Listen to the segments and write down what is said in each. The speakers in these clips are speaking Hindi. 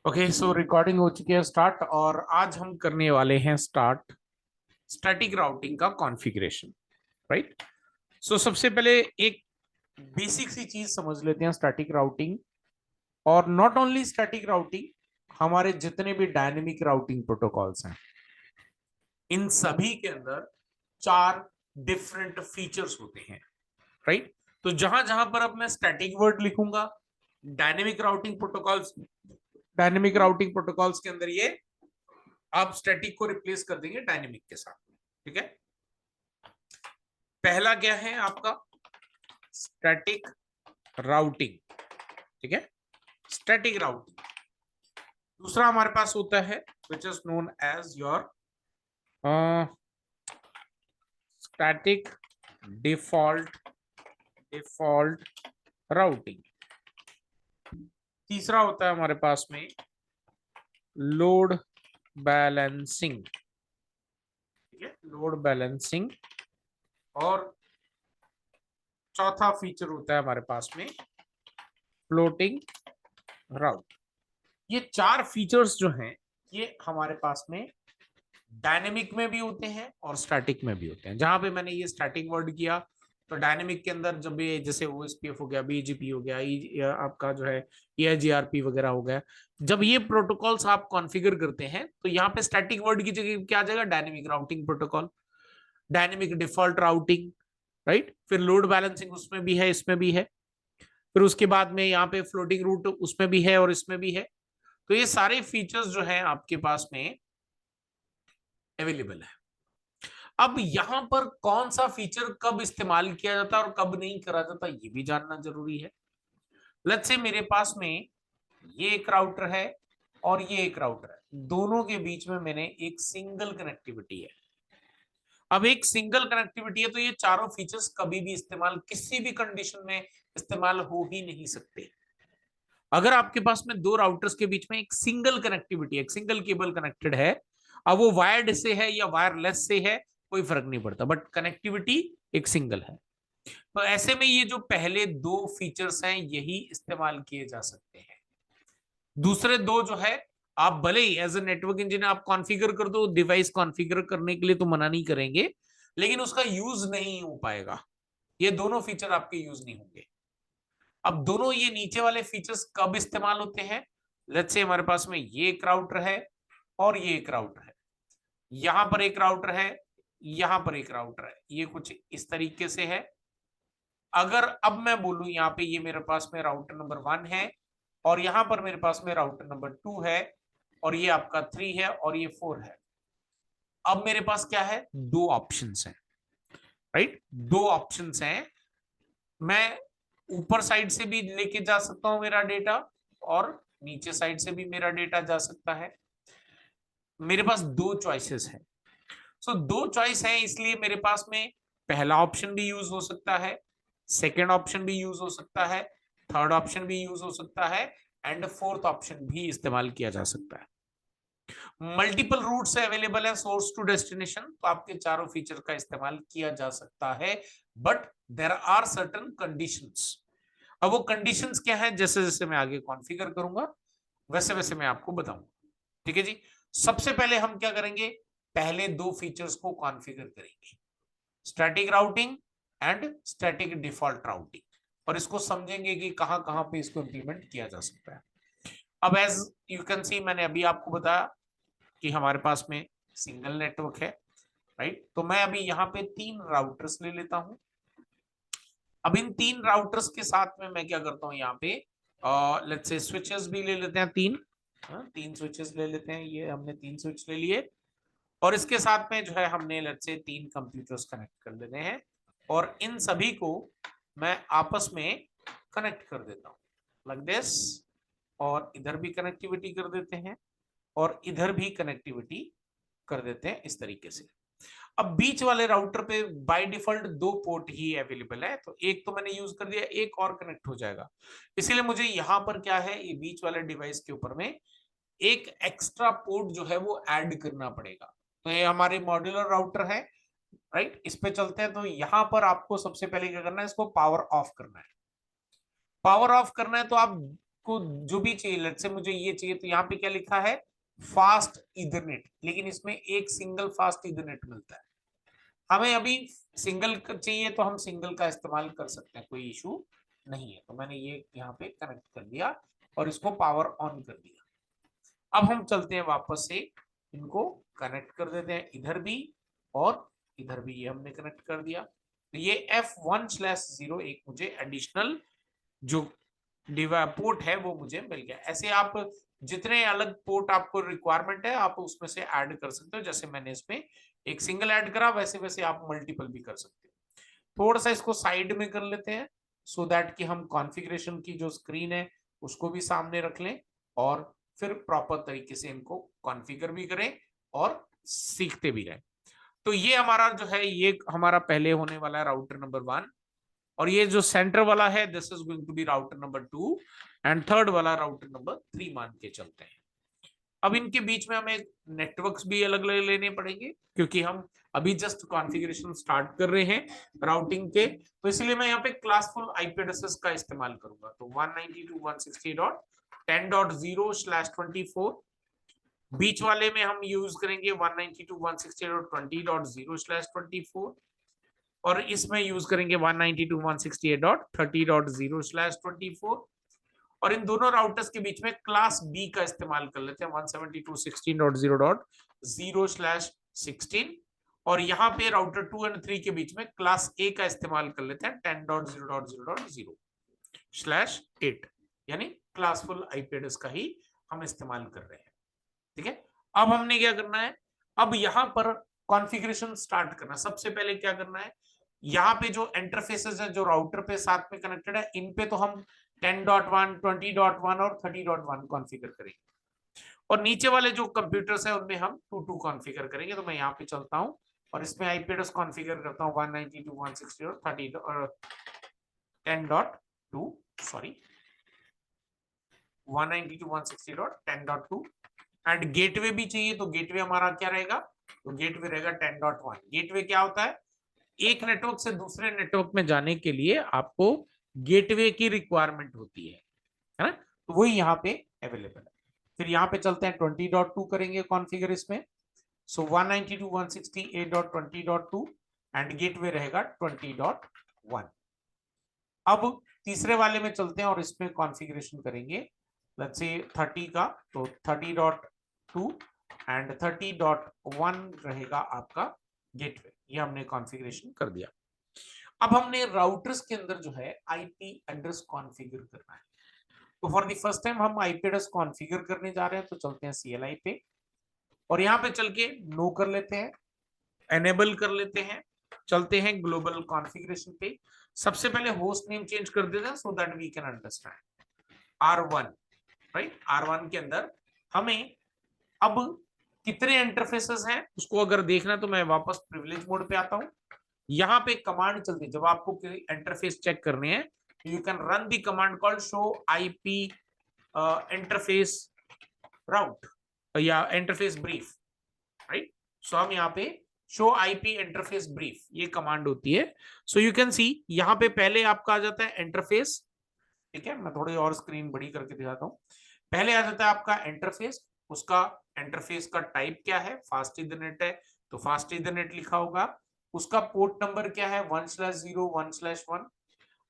ओके, सो रिकॉर्डिंग हो चुकी है स्टार्ट। और आज हम करने वाले हैं स्टार्ट स्टैटिक राउटिंग का कॉन्फ़िगरेशन। राइट। सो सबसे पहले एक बेसिक सी चीज समझ लेते हैं स्टैटिक राउटिंग। और नॉट ओनली स्टैटिक राउटिंग, हमारे जितने भी डायनेमिक राउटिंग प्रोटोकॉल्स हैं, इन सभी के अंदर चार डिफरेंट फीचर्स होते हैं। राइट। तो जहां जहां पर अब मैं स्टैटिक वर्ड लिखूंगा, dynamic routing protocols dynamic routing protocols के अंदर ये आप स्टैटिक को रिप्लेस कर देंगे डायनेमिक के साथ। ठीक है। पहला क्या है आपका? Static routing. ठीक है, स्टैटिक राउटिंग। दूसरा हमारे पास होता है which is known as your static default default routing. तीसरा होता है हमारे पास में लोड बैलेंसिंग। ठीक है, लोड बैलेंसिंग। और चौथा फीचर होता है हमारे पास में फ्लोटिंग राउट। ये चार फीचर्स जो हैं, ये हमारे पास में डायनेमिक में भी होते हैं और स्टैटिक में भी होते हैं। जहां पे मैंने ये स्टैटिक वर्ड किया, तो डायनेमिक के अंदर जब ये जैसे ओएसपीएफ हो गया, बीजीपी हो गया, आपका जो है ईआईजीआरपी वगैरह हो गया, जब ये प्रोटोकॉल्स आप कॉन्फ़िगर करते हैं तो यहाँ पे स्टैटिक वर्ड की जगह क्या आ जाएगा? Dynamic routing protocol, dynamic default routing. Right. फिर लोड बैलेंसिंग उसमें भी है, इसमें भी है। फिर उसके बाद में यहाँ पे फ्लोटिंग रूट उसमें भी है और इसमें भी है। तो ये सारे फीचर्स जो हैं आपके पास में अवेलेबल है। अब यहां पर कौन सा फीचर कब इस्तेमाल किया जाता है और कब नहीं करा जाता, ये भी जानना जरूरी है। लेट्स से मेरे पास में ये एक राउटर है और ये एक राउटर है, दोनों के बीच में मैंने एक सिंगल कनेक्टिविटी है। अब एक सिंगल कनेक्टिविटी है तो ये चारों फीचर्स कभी भी इस्तेमाल, किसी भी कंडीशन में इस्तेमाल हो ही नहीं सकते। अगर आपके पास में दो राउटर्स के बीच में एक सिंगल कनेक्टिविटी, एक सिंगल केबल कनेक्टेड है, अब वो वायर्ड से है या वायरलेस से है, कोई फर्क नहीं पड़ता, बट कनेक्टिविटी एक सिंगल है। तो ऐसे में ये जो पहले दो फीचर्स हैं यही इस्तेमाल किए जा सकते हैं। दूसरे दो जो है, आप भले ही एज ए नेटवर्क इंजीनियर आप कॉन्फ़िगर कर दो, डिवाइस कॉन्फ़िगर करने के लिए तो मना नहीं करेंगे, लेकिन उसका यूज नहीं हो पाएगा। ये दोनों फीचर आपके यूज नहीं होंगे। अब दोनों ये नीचे वाले फीचर्स कब इस्तेमाल होते हैं? लेट्स से हमारे पास में ये एक राउटर है और ये एक राउटर है, यहां पर एक राउटर है, यहां पर एक राउटर है, ये कुछ इस तरीके से है। अगर अब मैं बोलूं यहाँ पे ये मेरे पास में राउटर नंबर 1 है और यहां पर मेरे पास में राउटर नंबर 2 है और ये आपका 3 है और ये 4 है। अब मेरे पास क्या है? दो ऑप्शंस हैं। राइट, दो ऑप्शंस हैं। मैं ऊपर साइड से भी लेके जा सकता हूं मेरा डेटा और नीचे साइड से भी मेरा डेटा जा सकता है। मेरे पास दो चॉइसेस हैं। सो दो चॉइस है, इसलिए मेरे पास में पहला ऑप्शन भी यूज हो सकता है, सेकेंड ऑप्शन भी यूज हो सकता है, थर्ड ऑप्शन भी यूज हो सकता है, एंड फोर्थ ऑप्शन भी इस्तेमाल किया जा सकता है। मल्टीपल रूट्स अवेलेबल है सोर्स टू डेस्टिनेशन, तो आपके चारों फीचर का इस्तेमाल किया जा सकता है, but there are certain conditions. अब वो कंडीशंस क्या है, जैसे जैसे मैं आगे कॉन्फ़िगर करूंगा वैसे वैसे मैं आपको बताऊंगा। ठीक है जी। सबसे पहले हम क्या करेंगे? पहले दो फीचर्स को कॉन्फ़िगर करेंगे, static routing and static default routing, और इसको समझेंगे कि कहां कहां पे इसको इंप्लीमेंट किया जा सकता है। अब एज यू कैन सी, मैंने अभी आपको बताया कि हमारे पास में सिंगल नेटवर्क है। राइट। तो मैं अभी यहाँ पे तीन राउटर्स ले लेता हूं। अब इन तीन राउटर्स के साथ में मैं क्या करता हूँ, यहाँ पे लेट्स से स्विचेस भी ले लेते हैं तीन। तीन स्विचेस ले लेते हैं, ये हमने तीन स्विच ले लिए। और इसके साथ में जो है हमने लेट्स से तीन कंप्यूटर्स कनेक्ट कर लेते हैं और इन सभी को मैं आपस में कनेक्ट कर देता हूँ लाइक दिस। और इधर भी कनेक्टिविटी कर देते हैं और इधर भी कनेक्टिविटी कर देते हैं इस तरीके से। अब बीच वाले राउटर पे बाय डिफॉल्ट दो पोर्ट ही अवेलेबल है, तो एक तो मैंने यूज कर दिया, एक और कनेक्ट हो जाएगा। इसीलिए मुझे यहां पर क्या है, ये बीच वाले डिवाइस के ऊपर में एक एक्स्ट्रा पोर्ट जो है वो ऐड करना पड़ेगा। तो ये हमारे मॉड्यूलर राउटर है। राइट, इस पे चलते हैं। तो यहां पर आपको सबसे पहले क्या करना है, इसको पावर ऑफ करना है। पावर ऑफ करना है तो आप आपको जो भी चाहिए, लेट्स से मुझे ये चाहिए, तो यहाँ पे क्या लिखा है, फास्ट ईथरनेट, लेकिन इसमें एक सिंगल फास्ट ईथरनेट मिलता है। हमें अभी सिंगल चाहिए तो हम सिंगल का इस्तेमाल कर सकते हैं, कोई इशू नहीं है। तो मैंने ये यहाँ पे कनेक्ट कर दिया और इसको पावर ऑन कर दिया। अब हम चलते हैं वापस से, इनको कनेक्ट कर देते हैं इधर भी और इधर भी, ये हमने कनेक्ट कर दिया। तो ये F1/0 एक मुझे एडिशनल जो पोर्ट है वो मुझे मिल गया। ऐसे आप जितने अलग पोर्ट आपको रिक्वायरमेंट है आप उसमें से ऐड कर सकते हो। जैसे मैंने इसमें एक सिंगल ऐड करा, वैसे वैसे आप मल्टीपल भी कर सकते हो। थोड़ा सा इसको साइड में कर लेते हैं सो दैट कि हम कॉन्फ़िगरेशन की जो स्क्रीन है उसको भी सामने रख लें और फिर प्रॉपर तरीके से इनको कॉन्फ़िगर भी करें और सीखते भी रहें। तो ये हमारा जो है, ये हमारा पहले होने वाला है राउटर नंबर 1, और ये जो सेंटर वाला है this is going to be router number 2 and third वाला राउटर नंबर 3 मान के चलते हैं। अब इनके बीच में हमें नेटवर्क्स भी अलग अलग लेने पड़ेंगे क्योंकि हम अभी जस्ट कॉन्फ़िगरेशन स्टार्ट कर रहे हैं राउटिंग के, तो इसलिए मैं यहाँ पे क्लासफुल आईपी एड्रेसेस का इस्तेमाल करूंगा। तो 192.168.10.0/24, बीच वाले में हम यूज करेंगे 192.168.20.0/24 और इसमें यूज करेंगे 192.168.30.0/24, और इन दोनों राउटर्स के बीच में क्लास बी का इस्तेमाल कर लेते हैं 172.16.0.0/16, और यहाँ पे राउटर 2 और 3 के बीच में क्लास ए का इस्तेमाल कर लेते हैं 10.0.0.0/8, यानी क्लासफुल आईपी एड्रेस का ही हम इस्तेमाल कर रहे हैं। ठीक है, अब हमने क्या करना है, अब यहाँ पर कॉन्फ़िगरेशन स्टार्ट करना। सबसे पहले क्या करना है, यहाँ पे जो इंटरफेसेस है जो राउटर पे साथ में कनेक्टेड है, इन पे तो हम 10.1, 20.1 और 30.1 कॉन्फ़िगर करेंगे, और नीचे वाले जो कंप्यूटर्स है उनमें हम 2.2 कॉन्फ़िगर करेंगे। तो मैं यहाँ पे चलता हूँ और इसमें आईपी एड्रेस कॉन्फ़िगर करता हूँ 192.168 और 30 और 10.2, सॉरी 192.168.10.2, एंड गेटवे भी चाहिए। तो गेटवे हमारा क्या रहेगा, तो गेटवे रहेगा 10.1। गेटवे क्या होता है, एक नेटवर्क से दूसरे नेटवर्क में जाने के लिए आपको गेटवे की रिक्वायरमेंट होती है ना, तो वही यहाँ पे अवेलेबल है। फिर यहाँ पे चलते हैं 20.2 करेंगे कॉन्फ़िगर इसमें। सो 192.168.20.2 एंड गेटवे रहेगा 20.1। अब तीसरे वाले में चलते हैं और इसमें कॉन्फ़िगरेशन करेंगे लेट्स से 30 का, तो 30.2 एंड 30.1 रहेगा आपका गेटवे। ये हमने कॉन्फ़िगरेशन कर दिया। अब हमने राउटर्स के अंदर जो है आईपी एड्रेस कॉन्फ़िगर करना है। तो फॉर द फर्स्ट टाइम हम आईपी एड्रेस कॉन्फ़िगर करने जा रहे हैं, तो चलते हैं CLI पे और यहाँ पे चल के नो कर लेते हैं, एनेबल कर लेते हैं, चलते हैं ग्लोबल कॉन्फ़िगरेशन पे। सबसे पहले होस्ट नेम चेंज कर देते हैं so that we can understand. R1, right, R1 के अंदर हमें अब कितने इंटरफेसेस हैं उसको अगर देखना, तो मैं वापस प्रिविलेज मोड पे आता हूं। यहाँ पे कमांड चलती है, जब आपको इंटरफेस चेक करने हैं you can run the command called show IP interface route या इंटरफेस ब्रीफ, राइट। सो हम यहाँ पे शो आईपी इंटरफेस ब्रीफ ये कमांड होती है। सो यू कैन सी यहाँ पे पहले आपका आ जाता है इंटरफेस। ठीक है, मैं थोड़ी और स्क्रीन बड़ी करके दिखाता हूँ। पहले आ जाता है आपका इंटरफेस, उसका इंटरफेस का टाइप क्या है, फास्ट ईथरनेट है तो फास्ट ईथरनेट लिखा होगा। उसका पोर्ट नंबर क्या है 1/0 1/1।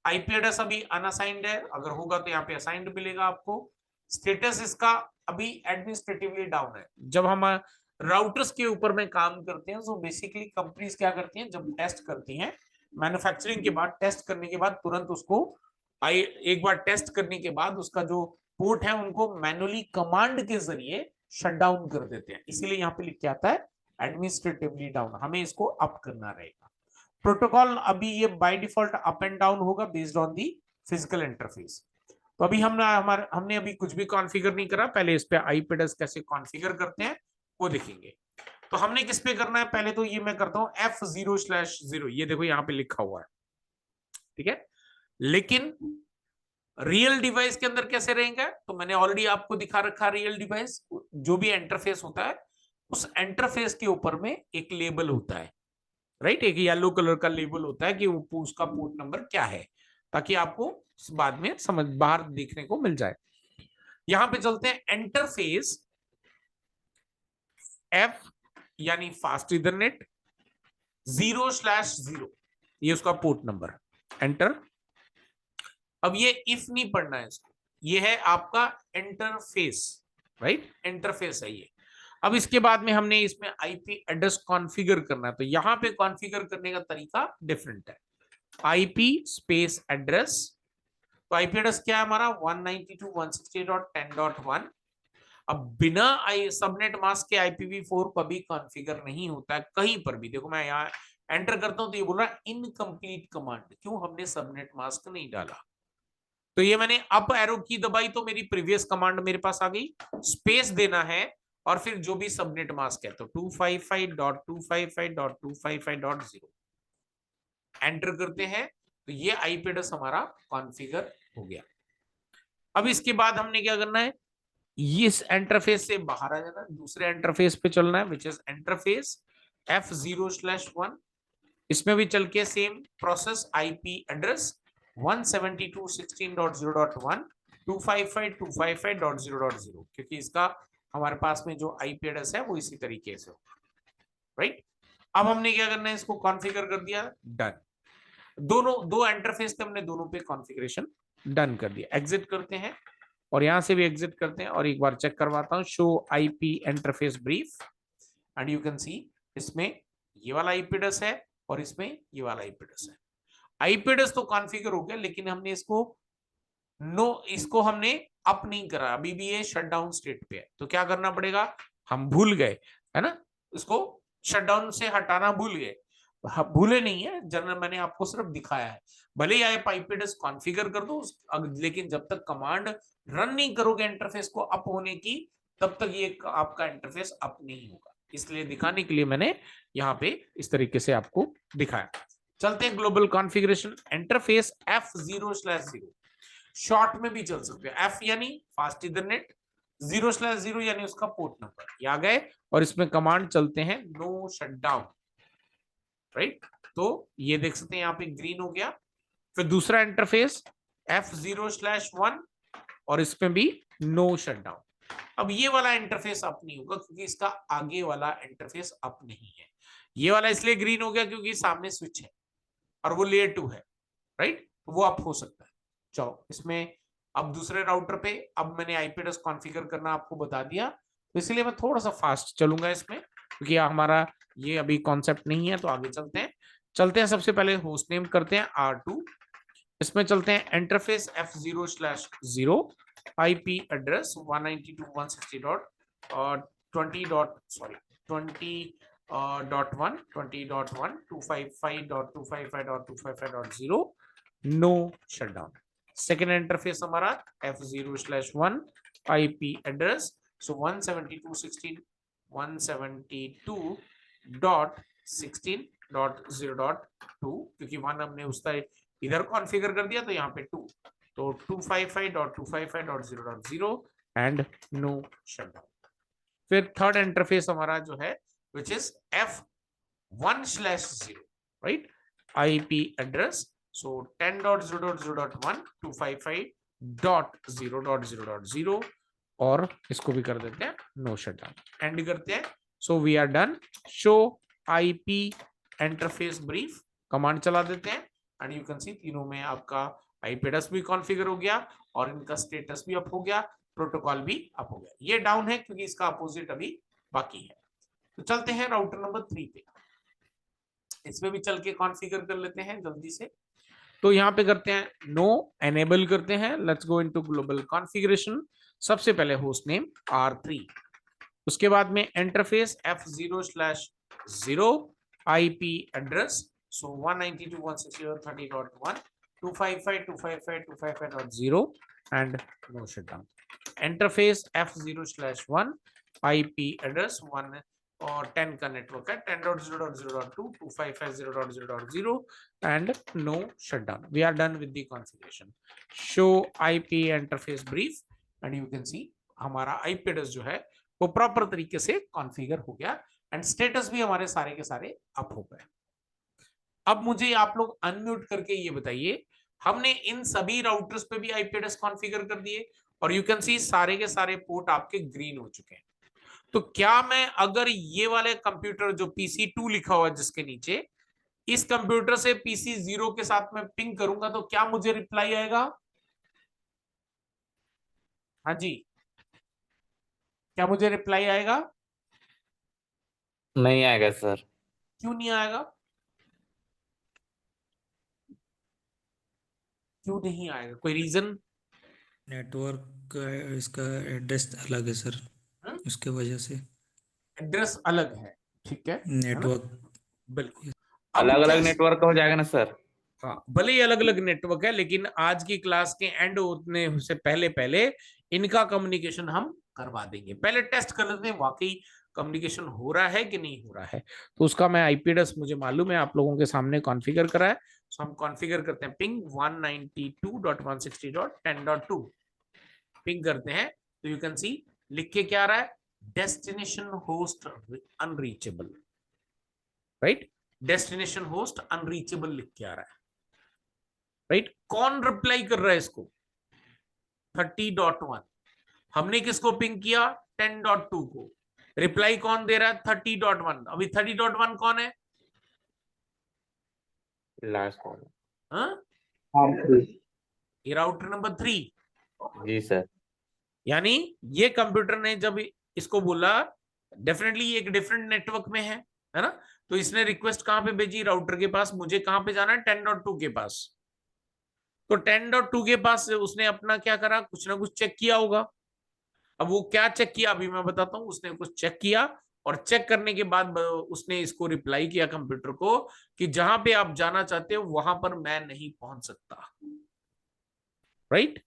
आईपी एड्रेस अभी अनअसाइंड है, अगर होगा तो यहाँ पे असाइंड मिलेगा आपको। स्टेटस इसका अभी एडमिनिस्ट्रेटिवली डाउन है। जब हम राउटर्स के ऊपर में काम करते हैं तो बेसिकली कंपनीज क्या करती हैं, जब टेस्ट करती हैं मैन्युफैक्चरिंग के बाद, टेस्ट करने के बाद तुरंत उसको एक बार टेस्ट करने के बाद उसका जो पोर्ट है उनको मैनुअली कमांड के जरिए शट डाउन कर देते हैं। इसीलिए यहाँ पे लिख के आता है एडमिनिस्ट्रेटिवली डाउन, हमें इसको अप करना रहेगा। प्रोटोकॉल अभी ये by default up and down होगा based on the physical interface. तो अभी हमने अभी कुछ भी कॉन्फ़िगर नहीं करा, पहले इस पे आईपी एड्रेस कैसे कॉन्फ़िगर करते हैं वो देखेंगे। तो हमने किस पे करना है, पहले तो ये मैं करता हूँ F0/0, ये देखो यहाँ पे लिखा हुआ है, ठीक है। लेकिन रियल डिवाइस के अंदर कैसे रहेगा, तो मैंने ऑलरेडी आपको दिखा रखा रियल डिवाइस, जो भी इंटरफेस होता है उस इंटरफेस के ऊपर में एक लेबल होता है, राइट, एक येलो कलर का लेबल होता है कि वो उसका पोर्ट नंबर क्या है, ताकि आपको बाद में समझ बाहर देखने को मिल जाए। यहां पे चलते हैं इंटरफेस एफ यानी फास्ट इथरनेट 0/0, ये उसका पोर्ट नंबर, एंटर। अब ये इफ नहीं पढ़ना है इसको, ये है आपका इंटरफेस, राइट, इंटरफेस है ये। अब इसके बाद में हमने इसमें आईपी एड्रेस कॉन्फ़िगर करना है, तो यहां पे कॉन्फ़िगर करने का तरीका डिफरेंट है। आईपी स्पेस एड्रेस, तो आईपी एड्रेस क्या है हमारा 192.168.10.1। अब बिना सबनेट मास्क के IPv4 कभी कॉन्फ़िगर नहीं होता है कहीं पर भी। देखो मैं यहाँ एंटर करता हूं तो ये बोल रहा है इनकम्प्लीट कमांड, क्यों, हमने सबनेट मास्क नहीं डाला। तो ये मैंने अप एरो की दबाई तो मेरी प्रीवियस कमांड मेरे पास आ गई, स्पेस देना है और फिर जो भी सबनेट मास्क है तो 255.255.255.0 एंटर करते हैं, तो ये आईपी एड्रेस हमारा कॉन्फ़िगर हो गया। अब इसके बाद हमने क्या करना है, इस इंटरफेस से बाहर आ जाना, दूसरे इंटरफेस पे चलना है, विच इज इंटरफेस F0/1। इसमें भी चल के सेम प्रोसेस, आईपी एड्रेस 172.16.0.1 255.255.0.0, क्योंकि इसका हमारे पास में जो आईपी एड्रेस है वो इसी तरीके से, राइट। अब हमने क्या करना है, इसको कॉन्फ़िगर कर दिया, डन। दोनों दो इंटरफेस थे, हमने दोनों पे कॉन्फ़िगरेशन डन कर दिया। एग्जिट करते हैं और यहां से भी एग्जिट करते हैं और एक बार चेक करवाता हूं, show IP interface brief, and you can सी इसमें ये वाला आईपी एड्रेस है और इसमें ये वाला आईपी एड्रेस है। आईपी एड्रेस तो कॉन्फ़िगर हो गया, लेकिन हमने इसको हमने अप नहीं करा, अभी भी ये शटडाउन स्टेट पे है। तो क्या करना पड़ेगा, हम भूल गए है ना, इसको शटडाउन से हटाना भूल गए। भूले नहीं है, जनरल मैंने आपको सिर्फ दिखाया है। भले ही आप आईपी एड्रेस कॉन्फ़िगर कर दो, लेकिन जब तक कमांड रन नहीं करोगे इंटरफेस को अप होने की, तब तक ये आपका इंटरफेस अप नहीं होगा। इसलिए दिखाने के लिए मैंने यहाँ पे इस तरीके से आपको दिखाया। चलते हैं global configuration, interface F0/0, short में भी चल सकते हैं, F यानी फास्ट इथरनेट, 0/0 यानी उसका पोर्ट नंबर, ये आ गए। और इसमें कमांड चलते हैं नो शटडाउन, राइट। तो ये देख सकते हैं यहाँ पे ग्रीन हो गया। फिर दूसरा इंटरफेस F0/1 और इसमें भी नो शटडाउन। अब ये वाला इंटरफेस अप नहीं होगा क्योंकि इसका आगे वाला इंटरफेस अप नहीं है। ये वाला इसलिए ग्रीन हो गया क्योंकि सामने स्विच है और वो लेयर 2 है, राइट, तो वो अप हो सकता है। चलो इसमें अब दूसरे राउटर पे, अब मैंने आईपी एड्रेस कॉन्फ़िगर करना आपको बता दिया, तो इसलिए मैं थोड़ा सा फास्ट चलूंगा इसमें, क्योंकि हमारा ये अभी कॉन्सेप्ट नहीं है। तो आगे चलते हैं सबसे पहले होस्ट नेम करते हैं R2, इसमें चलते हैं interface F0/0, IP address 192.168.20.1 no shutdown. Second interface हमारा F0/1, आईपी एड्रेस 172.16.172.16.0.2, क्योंकि 1 हमने उसका इधर कॉन्फ़िगर कर दिया तो यहाँ पे 2, तो 255.255.0.0 एंड नो शटडाउन। फिर थर्ड इंटरफेस हमारा जो है which is F1/0, right, IP address 10.0.0.1 255.0.0.0 और इसको भी कर देते हैं नो शटडाउन, एंड करते हैं। So we are done. Show IP interface brief command चला देते हैं एंड यू कैन सी तीनों में आपका आईपी एड्रेस भी कॉन्फ़िगर हो गया और इनका स्टेटस भी अप हो गया, प्रोटोकॉल भी अप हो गया। ये डाउन है क्योंकि इसका अपोजिट अभी बाकी है। तो चलते हैं राउटर नंबर 3 पे, इसमें भी चल के कॉन्फ़िगर कर लेते हैं जल्दी से। तो यहाँ पे करते हैं नो, एनेबल करते हैं, let's go into global configuration. सबसे पहले होस्ट नेम R3, उसके बाद में interface F0/0, IP address 192.168.30.1 255.255.255.0 and no shutdown. Interface F0/1, IP address 1 और 10 का नेटवर्क है 10.0.0.2 255.0.0.0 and no shutdown. We are done with the configuration. Show IP interface brief and you can see हमारा आईपी एड्रेस जो है वो प्रॉपर तरीके से कॉन्फ़िगर हो गया एंड स्टेटस भी हमारे सारे के सारे अप हो गए। अब मुझे आप लोग अनम्यूट करके ये बताइए, हमने इन सभी राउटर्स पे भी आईपी एड्रेस कॉन्फ़िगर कर दिए और यू कैन सी सारे के सारे पोर्ट आपके ग्रीन हो चुके हैं। तो क्या मैं अगर ये वाले कंप्यूटर जो PC2 लिखा हुआ है जिसके नीचे, इस कंप्यूटर से PC0 के साथ में पिंग करूंगा तो क्या मुझे रिप्लाई आएगा? हाँ जी, क्या मुझे रिप्लाई आएगा? नहीं आएगा सर। क्यों नहीं आएगा? क्यों नहीं आएगा, कोई रीजन? नेटवर्क का इसका एड्रेस अलग है सर, उसके वजह से एड्रेस अलग है, ठीक है ना? नेटवर्क। बिल्कुल। अब अलग अलग कैसे? नेटवर्क का हो जाएगा ना सर? हाँ, भले ही अलग अलग नेटवर्क है, लेकिन आज की क्लास के एंड होने से पहले पहले इनका कम्युनिकेशन हम करवा देंगे। पहले टेस्ट कर लेते हैं वाकई कम्युनिकेशन हो रहा है कि नहीं हो रहा है। तो उसका मैं आईपी एड्रेस मुझे मालूम है, आप लोगों के सामने कॉन्फ़िगर करा है। तो हम कॉन्फ़िगर करते हैं पिंग 192.160.10.2 पिंग करते हैं। तो यू कैन सी लिख के क्या आ रहा है, destination host unreachable, right? Destination host unreachable लिख के आ रहा है, राइट? कौन रिप्लाई कर रहा है इसको? 30.1। हमने किसको पिंग किया? 10.2 को। रिप्लाई कौन दे रहा है? 30.1। अभी 30.1 कौन है? Last call. हाँ? ये राउटर नंबर 3। जी सर। यानी ये कंप्यूटर ने जब इसको बोला, डेफिनेटली ये एक डिफरेंट नेटवर्क में है ना? तो इसने रिक्वेस्ट कहां पे भेजी? राउटर के पास। मुझे कहां पे जाना है? 10.2 के पास। तो 10.2 के पास उसने अपना क्या करा, कुछ ना कुछ चेक किया होगा। अब वो क्या चेक किया अभी मैं बताता हूं। उसने कुछ चेक किया और चेक करने के बाद उसने इसको रिप्लाई किया कंप्यूटर को कि जहां पे आप जाना चाहते हो वहां पर मैं नहीं पहुंच सकता, राइट?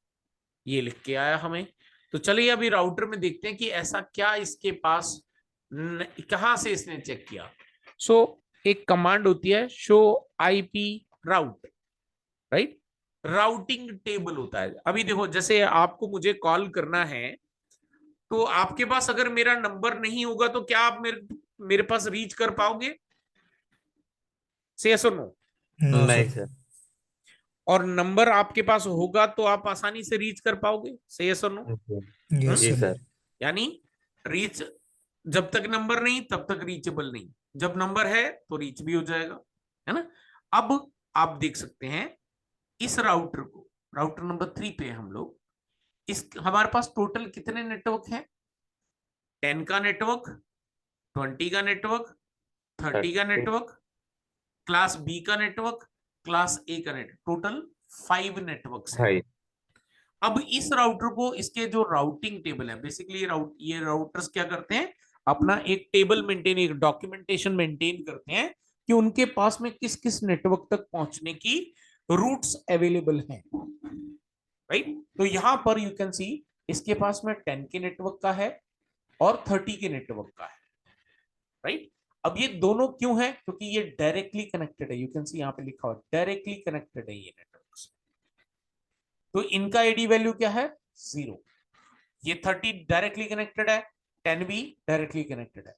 ये लिख के आया हमें। तो चलिए अभी राउटर में देखते हैं कि ऐसा क्या इसके पास कहां से इसने चेक किया। सो एक कमांड होती है show IP route, right? Routing table होता है। अभी देखो जैसे आपको मुझे कॉल करना है, तो आपके पास अगर मेरा नंबर नहीं होगा तो क्या आप मेरे पास रीच कर पाओगे? से यस और नो? नो नहीं सर। सर। और नंबर आपके पास होगा तो आप आसानी से रीच कर पाओगे? से यस और नो? यस जी सर। सर। यानी रीच, जब तक नंबर नहीं तब तक रीचेबल नहीं, जब नंबर है तो रीच भी हो जाएगा, है ना? अब आप देख सकते हैं इस राउटर को, राउटर नंबर 3 पे हम लोग, इस हमारे पास टोटल कितने नेटवर्क हैं? 10 का नेटवर्क, 20 का नेटवर्क, 30 का 30। नेटवर्क, क्लास बी का नेटवर्क, क्लास ए का नेटवर्क, टोटल 5 नेटवर्क्स हैं। भाई। अब इस राउटर को, इसके जो राउटिंग टेबल है, बेसिकली ये राउटर्स क्या करते हैं, अपना एक टेबल मेंटेन, एक डॉक्यूमेंटेशन मेंटेन करते हैं कि उनके पास में किस किस नेटवर्क तक पहुंचने की रूट्स अवेलेबल हैं, राइट? तो यहां पर यू कैन सी इसके पास में 10 के नेटवर्क का है और 30 के नेटवर्क का है, राइट? अब ये दोनों क्यों है? क्योंकि ये डायरेक्टली कनेक्टेड है। यू कैन सी यहाँ पे लिखा हुआ डायरेक्टली कनेक्टेड है ये नेटवर्क। तो इनका एडी वैल्यू क्या है? 0। ये 30 डायरेक्टली कनेक्टेड है, 10 भी डायरेक्टली कनेक्टेड है।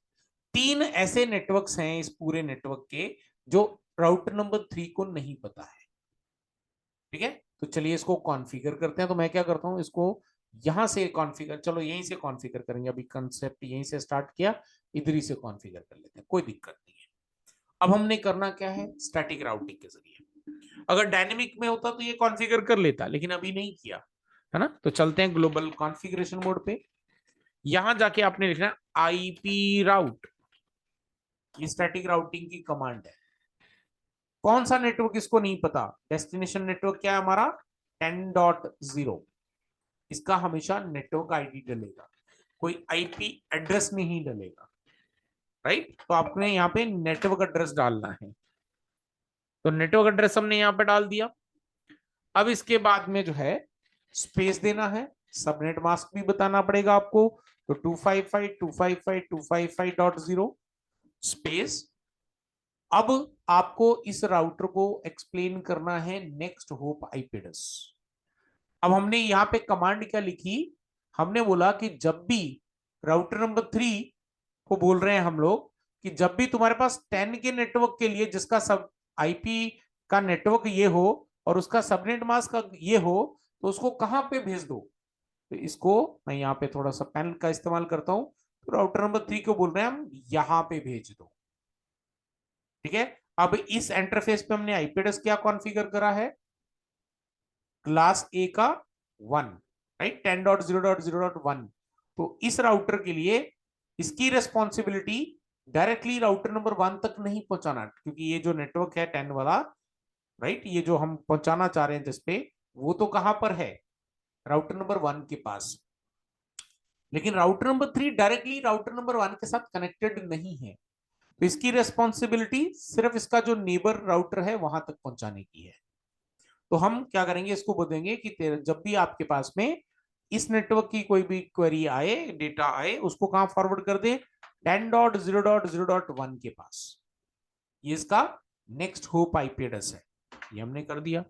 3 ऐसे नेटवर्क्स हैं इस पूरे नेटवर्क के जो राउटर नंबर 3 को नहीं पता है, ठीक है? तो चलिए इसको कॉन्फ़िगर करते हैं। तो मैं क्या करता हूं, इसको यहां से कॉन्फ़िगर, चलो यहीं से कॉन्फ़िगर करेंगे। अभी कंसेप्ट यहीं से स्टार्ट किया, इधर ही से कॉन्फ़िगर कर लेते हैं, कोई दिक्कत नहीं है। अब हमने करना क्या है, स्टैटिक राउटिंग के जरिए। अगर डायनेमिक में होता तो ये कॉन्फ़िगर कर लेता, लेकिन अभी नहीं किया, है ना? तो चलते हैं ग्लोबल कॉन्फ़िगरेशन मोड पे। यहां जाके आपने लिखना आईपी राउट, ये स्टैटिक राउटिंग की कमांड है। कौन सा नेटवर्क इसको नहीं पता? डेस्टिनेशन नेटवर्क क्या है हमारा? 10.0। इसका हमेशा नेटवर्क आईडी डलेगा, कोई आईपी एड्रेस नहीं डलेगा, राइट? तो आपने यहाँ पे नेटवर्क एड्रेस डालना है। तो नेटवर्क एड्रेस हमने यहाँ पे डाल दिया। अब इसके बाद में जो है स्पेस देना है, सबनेट मास्क भी बताना पड़ेगा आपको। तो 255.255.255.0 स्पेस। अब आपको इस राउटर को एक्सप्लेन करना है नेक्स्ट होप आईपी एड्रेस। अब हमने यहाँ पे कमांड क्या लिखी, हमने बोला कि जब भी राउटर नंबर 3 को बोल रहे हैं हम लोग कि जब भी तुम्हारे पास 10 के नेटवर्क के लिए जिसका सब आईपी का नेटवर्क ये हो, और उसका सबनेट मास्क ये हो तो उसको कहां पे भेज दो। तो इसको मैं यहाँ पे थोड़ा सा पेन का इस्तेमाल करता हूं, तो राउटर नंबर 3 को बोल रहे हैं हम यहां पे भेज दो। ठीक है, अब इस इंटरफेस पे हमने आईपी एड्रेस क्या कॉन्फ़िगर करा है, क्लास ए का 1, राइट, 10.0.0.1। तो इस राउटर के लिए इसकी रेस्पॉन्सिबिलिटी डायरेक्टली राउटर नंबर 1 तक नहीं पहुंचाना, क्योंकि ये जो नेटवर्क है 10 वाला, राइट, ये जो हम पहुंचाना चाह रहे हैं जिसपे, वो तो कहां पर है, राउटर नंबर 1 के पास। लेकिन router number 3 directly router number 1 के साथ कनेक्टेड नहीं है, तो इसकी रेस्पॉन्सिबिलिटी सिर्फ इसका जो नेबर राउटर है वहां तक पहुंचाने की है। तो हम क्या करेंगे, इसको बोलेंगे कि जब भी आपके पास में इस नेटवर्क की कोई भी क्वेरी आए, डेटा आए, उसको कहां फॉरवर्ड कर दे, 10.0.0.1 के पास। ये इसका नेक्स्ट होप आईपी एड्रेस है, ये हमने कर दिया।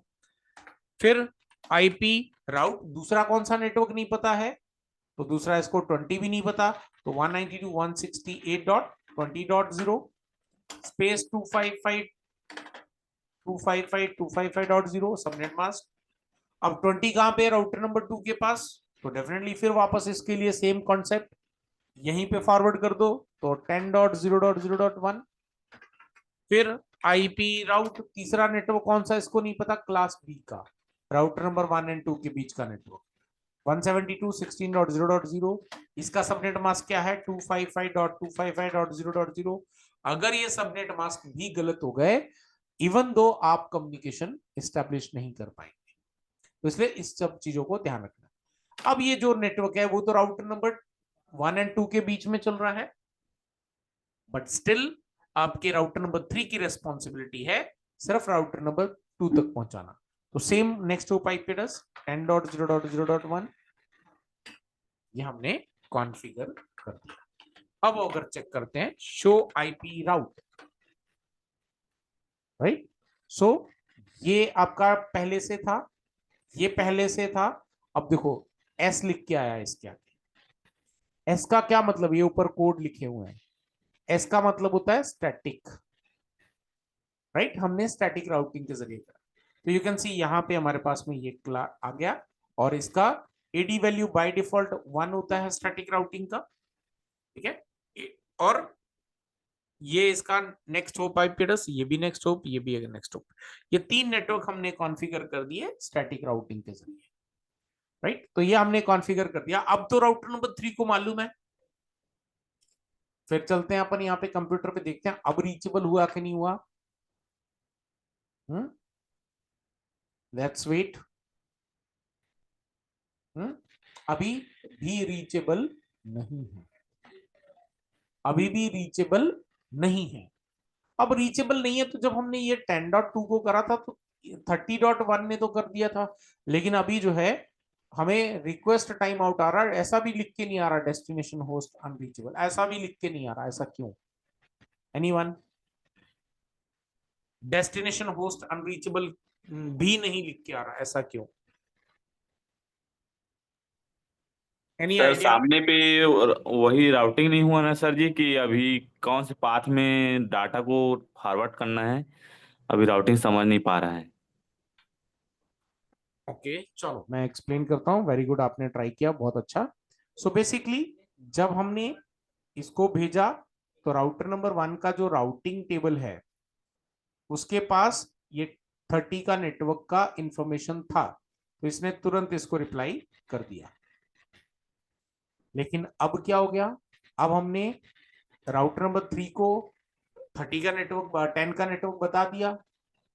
फिर आईपी राउट, दूसरा कौन सा नेटवर्क नहीं पता है, तो दूसरा इसको 20 भी नहीं पता, तो 192.168.20.0 स्पेस 255.255.0 सबनेट मास्क। अब 20 कहां पे है, राउटर नंबर 2 के पास, तो डेफिनेटली फिर वापस इसके लिए सेम कॉन्सेप्ट, यहीं पे फॉरवर्ड कर दो, तो 10.0.0.1। फिर आईपी राउट, तीसरा नेटवर्क कौन सा इसको नहीं पता, क्लास बी का, राउटर नंबर 1 और 2 के बीच का नेटवर्क, 172.16.0.0। इसका सबनेट मास्क क्या है, 255.255.0.0। अगर ये सबनेट मास्क भी गलत हो गए, इवन दो आप कम्युनिकेशन एस्टेब्लिश नहीं कर पाएंगे, तो इसलिए इस सब चीजों को ध्यान रखना। अब ये जो नेटवर्क है वो तो राउटर नंबर 1 और 2 के बीच में चल रहा है, बट स्टिल आपके राउटर नंबर 3 की रेस्पॉन्सिबिलिटी है सिर्फ राउटर नंबर 2 तक पहुंचाना। तो same next hop IP address 10.0.0.1 ये हमने कॉन्फ़िगर कर दिया। अब अगर चेक करते हैं शो आईपी राउट, राइट, सो ये आपका पहले से था, ये पहले से था। अब देखो एस लिख के आया इसके आगे, एस का क्या मतलब, ये ऊपर कोड लिखे हुए हैं, एस का मतलब होता है स्टैटिक, राइट, हमने स्टैटिक राउटिंग के जरिए करा। तो यू कैन सी यहाँ पे हमारे पास में ये आ गया, और इसका एडी वैल्यू बाय डिफॉल्ट 1 होता है स्टैटिक राउटिंग का, ठीक है। और ये इसका नेक्स्ट होप आईपी एड्रेस, ये भी नेक्स्ट होप, ये भी नेक्स्ट होप, ये 3 नेटवर्क हमने कॉन्फ़िगर कर दिए स्टैटिक राउटिंग के जरिए, राइट। तो ये हमने कॉन्फ़िगर कर दिया। अब तो राउटर नंबर 3 को मालूम है, फिर चलते हैं अपन यहाँ पे कंप्यूटर पे, देखते हैं अब रीचेबल हुआ कि नहीं हुआ। Let's wait. अभी भी रीचेबल नहीं है, अभी भी रीचेबल नहीं है। अब रीचेबल नहीं है, तो जब हमने ये 10.2 को करा था तो 30.1 ने तो कर दिया था, लेकिन अभी जो है हमें रिक्वेस्ट टाइम आउट आ रहा है, ऐसा भी लिख के नहीं आ रहा, डेस्टिनेशन होस्ट अनरीचेबल, ऐसा भी लिख के नहीं आ रहा, ऐसा क्यों, एनीवन, डेस्टिनेशन होस्ट अनरीचेबल भी नहीं लिख के आ रहा, ऐसा क्यों, एनी सर आइडिया। सामने पे वही राउटिंग नहीं हुआ ना सर जी, कि अभी कौन से पाथ में डाटा को फॉरवर्ड करना है, अभी राउटिंग समझ नहीं पा रहा है। ओके चलो मैं एक्सप्लेन करता हूँ, वेरी गुड, आपने ट्राई किया, बहुत अच्छा। सो बेसिकली जब हमने इसको भेजा, तो राउटर नंबर 1 का जो राउटिंग टेबल है उसके पास ये 30 का नेटवर्क का इंफॉर्मेशन था, तो इसने तुरंत इसको रिप्लाई कर दिया। लेकिन अब क्या हो गया, अब हमने राउटर नंबर 3 को 30 का नेटवर्क 10 का नेटवर्क बता दिया,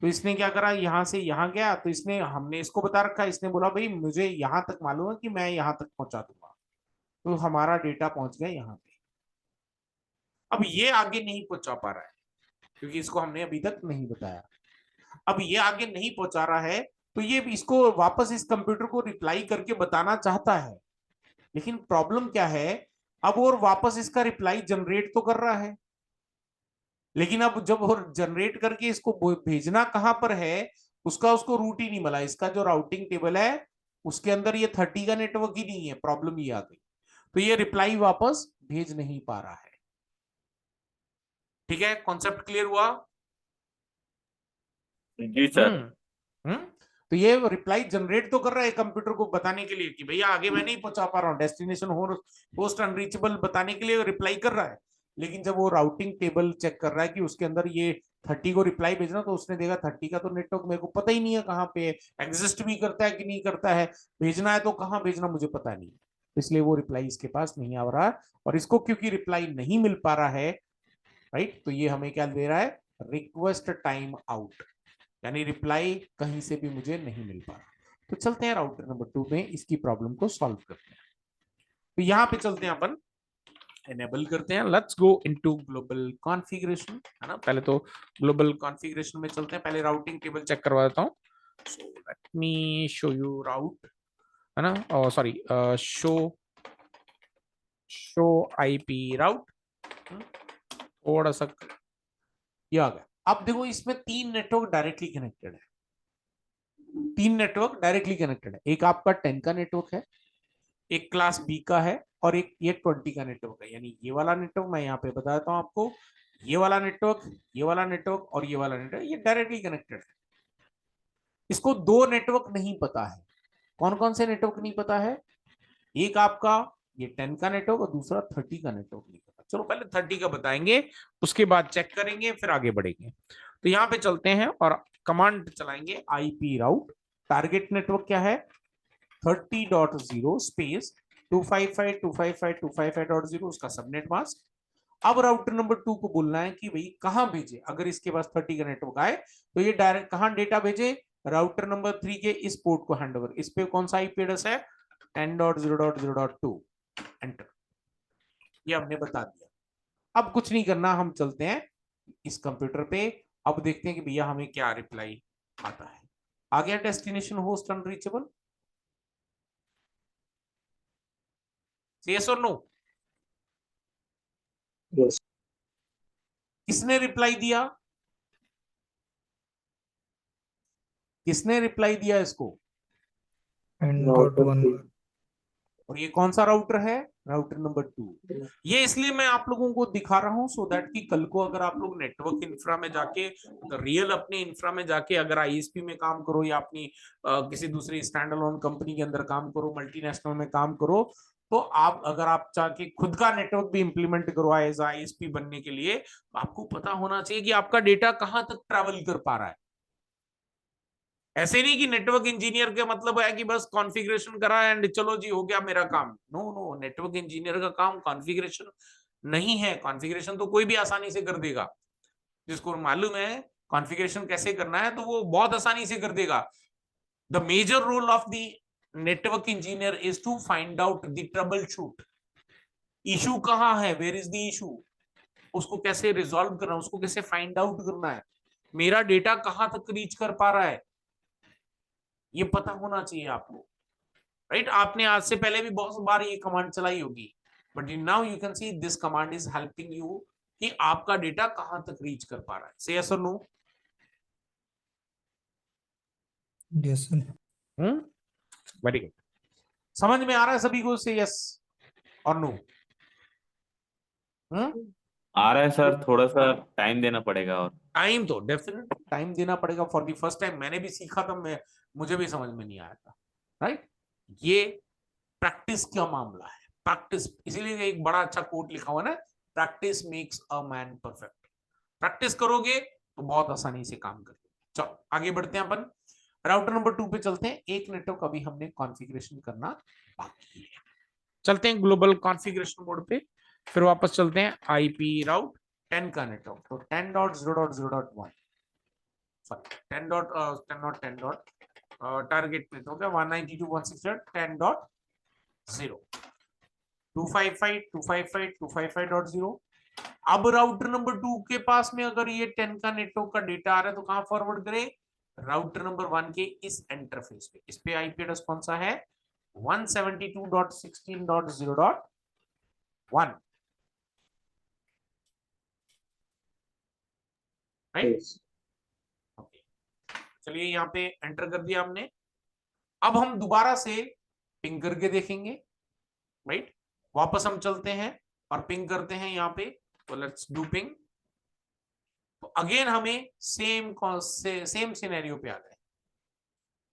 तो इसने क्या करा, यहां से यहां गया, तो इसने, हमने इसको बता रखा, इसने बोला भाई मुझे यहां तक मालूम है कि मैं यहां तक पहुंचा दूंगा, तो हमारा डेटा पहुंच गया यहाँ पे। अब ये आगे नहीं पहुंचा पा रहा है क्योंकि इसको हमने अभी तक नहीं बताया। अब ये आगे नहीं पहुंचा रहा है, तो ये इसको वापस इस कंप्यूटर को रिप्लाई करके बताना चाहता है, लेकिन प्रॉब्लम क्या है, अब और वापस इसका रिप्लाई जनरेट तो कर रहा है, लेकिन अब जब और जनरेट करके इसको भेजना कहां पर है, उसका उसको रूट ही नहीं मिला। इसका जो राउटिंग टेबल है उसके अंदर ये 30 का नेटवर्क ही नहीं है, प्रॉब्लम ये आ गई, तो ये रिप्लाई वापस भेज नहीं पा रहा है। ठीक है, कॉन्सेप्ट क्लियर हुआ। जी सर। हम्म तो ये रिप्लाई जनरेट तो कर रहा है कंप्यूटर को बताने के लिए कि भैया आगे मैं नहीं पहुंचा पा रहा हूँ, डेस्टिनेशन होस्ट अनरीचेबल बताने के लिए रिप्लाई कर रहा है। लेकिन जब वो राउटिंग टेबल चेक कर रहा है कि उसके अंदर ये 30 को रिप्लाई भेजना, तो उसने देखा 30 का तो नेटवर्क मेरे को पता ही नहीं है कहाँ पे एग्जिस्ट भी करता है कि नहीं करता है, भेजना है तो कहाँ भेजना मुझे पता नहीं, इसलिए वो रिप्लाई इसके पास नहीं आ रहा। और इसको क्योंकि रिप्लाई नहीं मिल पा रहा है, राइट, तो ये हमें क्या दे रहा है, रिक्वेस्ट टाइम आउट, यानी रिप्लाई कहीं से भी मुझे नहीं मिल पा रहा। तो चलते हैं राउटर नंबर 2 में इसकी प्रॉब्लम को सॉल्व करते हैं। तो यहां पे चलते हैं अपन, एनेबल करते हैं, let's go into global configuration, है ना। पहले तो ग्लोबल कॉन्फ़िगरेशन में चलते हैं, पहले राउटिंग टेबल चेक करवा देता हूं। So let me show you route, है ना, और सॉरी शो आईपी राउट, थोड़ा सा ये आ गया। अब देखो इसमें 3 नेटवर्क डायरेक्टली कनेक्टेड है, 3 नेटवर्क डायरेक्टली कनेक्टेड है। एक आपका 10 का नेटवर्क है, एक क्लास बी का है, और एक ये 20 का नेटवर्क है। यानी ये वाला नेटवर्क मैं यहाँ पे बता देता हूँ आपको, ये वाला नेटवर्क, ये वाला नेटवर्क और ये वाला नेटवर्क, ये डायरेक्टली कनेक्टेड है। इसको 2 नेटवर्क नहीं पता है। कौन कौन से नेटवर्क नहीं पता है, एक आपका ये 10 का नेटवर्क और दूसरा 30 का नेटवर्क नहीं पता। चलो पहले 30 का बताएंगे, उसके बाद चेक करेंगे, फिर आगे बढ़ेंगे। तो यहाँ पे चलते हैं और कमांड चलाएंगे आईपी राउट। टारगेट नेटवर्क क्या है, 30.0 स्पेस 255.255.255.0, उसका सबनेट मास्क। अब राउटर नंबर 2 को बोलना है कि भाई कहां भेजे, अगर इसके पास 30 का नेटवर्क आए तो ये डायरेक्ट कहां डेटा भेजे, राउटर नंबर 3 के इस पोर्ट को हैंडओवर। इस पे कौन सा आईपी एड्रेस है, 10.0.0.2, एंटर, ये हमने बता दिया। अब कुछ नहीं करना, हम चलते हैं इस कंप्यूटर पे। अब देखते हैं कि भैया हमें क्या रिप्लाई आता है। आ गया डेस्टिनेशन होस्ट अनरीचेबल, यस और नो, यस किसने रिप्लाई दिया, किसने रिप्लाई दिया इसको, राउटर 10.1 और ये कौन सा राउटर है, राउटर नंबर 2। ये इसलिए मैं आप लोगों को दिखा रहा हूं सो दैट कि कल को अगर आप लोग नेटवर्क इंफ्रा में जाके, रियल अपने इंफ्रा में जाके अगर आईएसपी में काम करो या अपनी किसी दूसरी स्टैंड अलोन कंपनी के अंदर काम करो, मल्टीनेशनल में काम करो, तो आप अगर आप चाहे खुद का नेटवर्क भी इंप्लीमेंट करो एज आईएसपी बनने के लिए, तो आपको पता होना चाहिए कि आपका डेटा कहां तक ट्रैवल कर पा रहा है। ऐसे नहीं कि नेटवर्क इंजीनियर का मतलब है कि बस कॉन्फ़िगरेशन करा एंड चलो जी हो गया मेरा काम। नो नो, नेटवर्क इंजीनियर का काम कॉन्फ़िगरेशन नहीं है। कॉन्फ़िगरेशन तो कोई भी आसानी से कर देगा, जिसको मालूम है कॉन्फ़िगरेशन कैसे करना है तो वो बहुत आसानी से कर देगा। The major role of the network engineer is to find out the trouble shoot, issue कहाँ है, वेयर इज द इशू, उसको कैसे रिजॉल्व करना है, उसको कैसे फाइंड आउट करना है, मेरा डेटा कहाँ तक रीच कर पा रहा है, ये पता होना चाहिए आपको, राइट। आपने आज से पहले भी बहुत बार ये कमांड चलाई होगी, but now you can see this command is helping you कि आपका डेटा कहां तक रीच कर पा रहा है। से यस और no, yes sir. Very good, समझ में आ रहा है सभी को, से यस और नो। आ रहा है सर, थोड़ा सा टाइम देना पड़ेगा और टाइम तो डेफिनेट टाइम देना पड़ेगा, फॉर द फर्स्ट टाइम मैंने भी सीखा था, मैं मुझे भी समझ में नहीं आया था, राइट। ये प्रैक्टिस का मामला है, प्रैक्टिस, इसीलिए एक बड़ा अच्छा कोट लिखा हुआ ना, practice makes a man perfect. Practice करोगे तो बहुत आसानी से काम करोगे। चलो आगे बढ़ते हैं अपन, राउटर नंबर 2 पे चलते हैं। एक नेटवर्क अभी हमने कॉन्फ़िगरेशन करना बाकी है, चलते हैं ग्लोबल कॉन्फ़िगरेशन मोड पे, फिर वापस चलते हैं आईपी राउट 10 का नेटवर्क, तो 10.0.0.1 सॉरी 10.10 टारगेट नेटवर्क है 192.168.10.0 255.255.255.0। अब राउटर नंबर 2 के पास में अगर ये 10 का नेटवर्क का डेटा आ रहा है तो कहां फॉरवर्ड करें, राउटर नंबर 1 के इस इंटरफेस पे। इस पे आईपी एड्रेस कौन सा है, 172.16.0.1, राइट। चलिए यहाँ पे एंटर कर दिया हमने। अब हम दोबारा से पिंग करके देखेंगे, राइट। वापस हम चलते हैं और पिंग करते हैं यहाँ पे, तो लेट्स डू पिंग। तो अगेन हमें सेम सिनेरियो पे आ गए,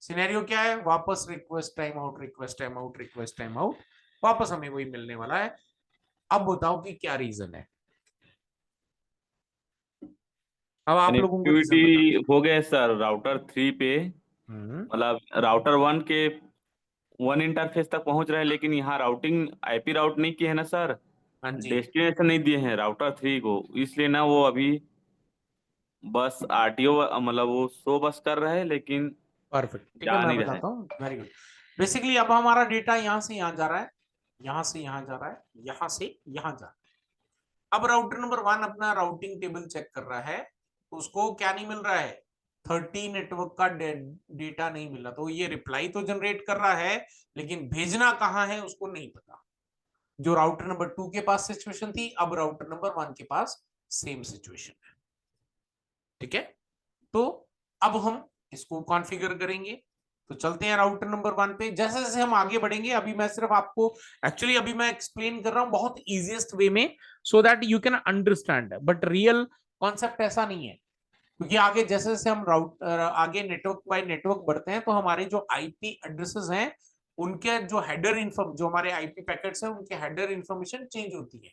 सिनेरियो क्या है, वापस request time out, request time out, request time out, वापस हमें वही मिलने वाला है। अब बताओ कि क्या रीजन है। अब आप लोगों को रीजन बता। कनेक्टिविटी हो गया सर राउटर 3 पे, मतलब राउटर 1 के 1 इंटरफेस तक पहुंच रहा है, लेकिन यहाँ राउटिंग आईपी राउट नहीं की है ना सर, हाँ जी, डेस्टिनेशन नहीं दिए हैं राउटर 3 को, इसलिए ना वो अभी बस आरटीओ मतलब वो शो बस कर रहा है, लेकिन परफेक्ट, ठीक है, जा मैं नहीं रहा है। बताता हूँ। Very good. बेसिकली अब हमारा डेटा यहाँ से यहाँ जा रहा है, यहाँ से यहाँ जा रहा है, यहाँ से यहाँ जा रहा है। अब राउटर नंबर 1 अपना राउटिंग टेबल चेक कर रहा है, तो उसको क्या नहीं मिल रहा है, 30 नेटवर्क का डेटा नहीं मिला। तो ये रिप्लाई तो जनरेट कर रहा है, लेकिन भेजना कहाँ है उसको नहीं पता। जो राउटर नंबर 2 के पास सिचुएशन थी, अब राउटर नंबर 1 के पास सेम सिचुएशन है। ठीक है, तो अब हम इसको कॉन्फ़िगर करेंगे। तो चलते हैं राउटर नंबर 1 पे। जैसे जैसे हम आगे बढ़ेंगे, अभी मैं सिर्फ आपको एक्चुअली अभी मैं एक्सप्लेन कर रहा हूं बहुत इजीएस्ट वे में, so that you can understand, but real concept ऐसा नहीं है। क्योंकि आगे जैसे जैसे हम आगे नेटवर्क बाय नेटवर्क बढ़ते हैं, तो हमारे जो आईपी एड्रेसेस हैं, उनके जो हेडर इन्फॉर्म, जो हमारे आईपी पैकेट्स हैं, उनके हेडर इंफॉर्मेशन चेंज होती है।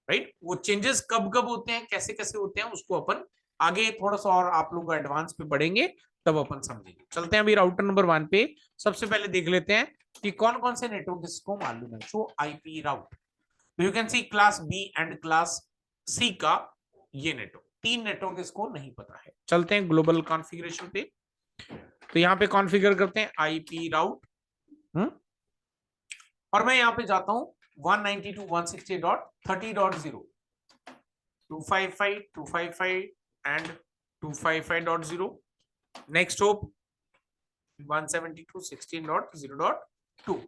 राइट, वो चेंजेस कब कब होते हैं, कैसे कैसे होते हैं, उसको अपन आगे थोड़ा सा और आप लोग एडवांस पे बढ़ेंगे तब अपन समझेंगे। चलते हैं अभी राउटर नंबर 1 पे। सबसे पहले देख लेते हैं कि कौन कौन से नेटवर्क इसको मालूम है। So IP route, you can see class B and class C का ये नेटवर्क, 3 नेटवर्क इसको नहीं पता है। चलते हैं ग्लोबल कॉन्फ़िगरेशन पे। तो यहाँ पे कॉन्फ़िगर करते हैं आईपी राउट, और मैं यहाँ पे जाता हूँ 192.168.30.0, 255 एंड 255.0, नेक्स्ट होप 172.16.0.2,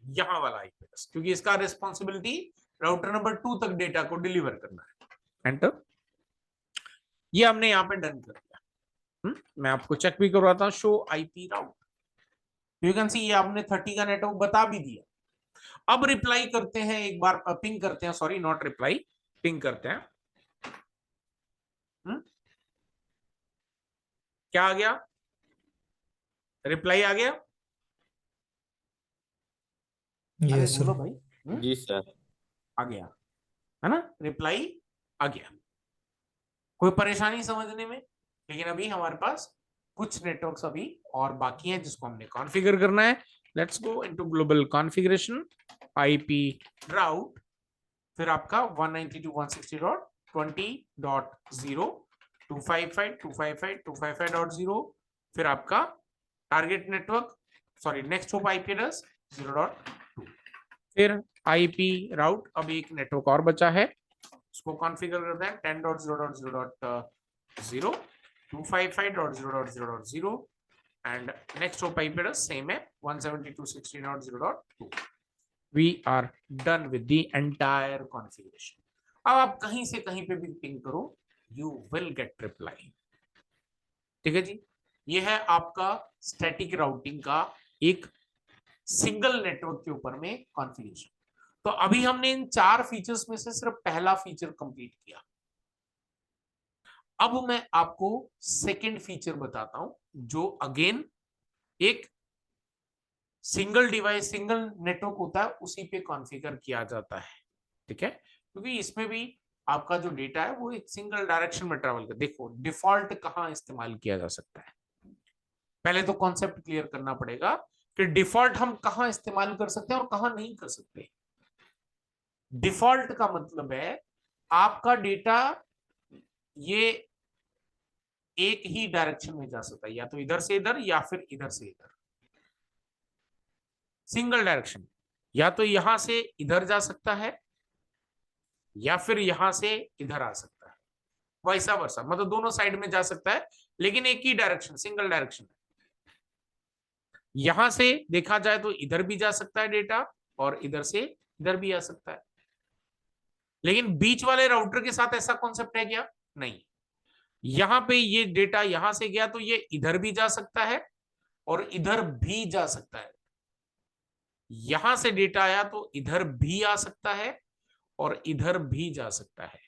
यहां वाला आईपी एड्रेस, क्योंकि इसका रिस्पॉन्सिबिलिटी राउटर नंबर 2 तक डेटा को डिलीवर करना है। एंटर, ये हमने यहाँ पे डन कर दिया। मैं आपको चेक भी करवाता हूँ, show IP route, you can सी ये आपने 30 का नेटवर्क बता भी दिया। अब रिप्लाई करते हैं एक बार, पिंग करते हैं, सॉरी नॉट रिप्लाई, पिंग करते हैं। क्या आ गया, रिप्लाई आ गया। अरे यस सर। बोलो भाई। जी सर। आ गया है ना, रिप्लाई आ गया। कोई परेशानी समझने में? लेकिन अभी हमारे पास कुछ नेटवर्क्स अभी और बाकी हैं जिसको हमने कॉन्फ़िगर करना है। Let's go into global configuration, IP route, फिर आपका 192.168.20.0, 255.255.255.0, फिर आपका target network, sorry next hop IP address 0.2, फिर आईपी राउट। अब एक नेटवर्क और बचा है, उसको कॉन्फ़िगर करते हैं 10.0.0.0, 255.0.0.0, and next hop IP address same है 172.16.0.2। We are done with the entire configuration. अब आप कहीं से कहीं पे भी पिंग करो, you will get reply. ठीक है जी, ये है आपका स्टैटिक राउटिंग का एक सिंगल नेटवर्क के ऊपर में कॉन्फ़िगरेशन। तो अभी हमने इन 4 फीचर्स में से सिर्फ पहला फीचर कंप्लीट किया। अब मैं आपको सेकंड फीचर बताता हूं, जो अगेन एक सिंगल डिवाइस, सिंगल नेटवर्क होता है, उसी पे कॉन्फ़िगर किया जाता है। ठीक है, क्योंकि इसमें भी आपका जो डेटा है वो एक सिंगल डायरेक्शन में ट्रैवल कर। देखो डिफॉल्ट कहाँ इस्तेमाल किया जा सकता है, पहले तो कॉन्सेप्ट क्लियर करना पड़ेगा कि डिफॉल्ट हम कहाँ इस्तेमाल कर सकते हैं और कहाँ नहीं कर सकते। डिफॉल्ट का मतलब है आपका डेटा ये एक ही डायरेक्शन में जा सकता है, या तो इधर से इधर या फिर इधर से इधर, सिंगल डायरेक्शन। या तो यहां से इधर जा सकता है या फिर यहां से इधर आ सकता है, वैसा वर्षा, मतलब दोनों साइड में जा सकता है, लेकिन एक ही डायरेक्शन, सिंगल डायरेक्शन है। यहां से देखा जाए तो इधर भी जा सकता है डेटा, और इधर से इधर भी आ सकता है। लेकिन बीच वाले राउटर के साथ ऐसा कॉन्सेप्ट है क्या? नहीं। यहां पे ये डेटा यहां से गया तो ये इधर भी जा सकता है और इधर भी जा सकता है। यहां से डेटा आया तो इधर भी आ सकता है और इधर भी जा सकता है।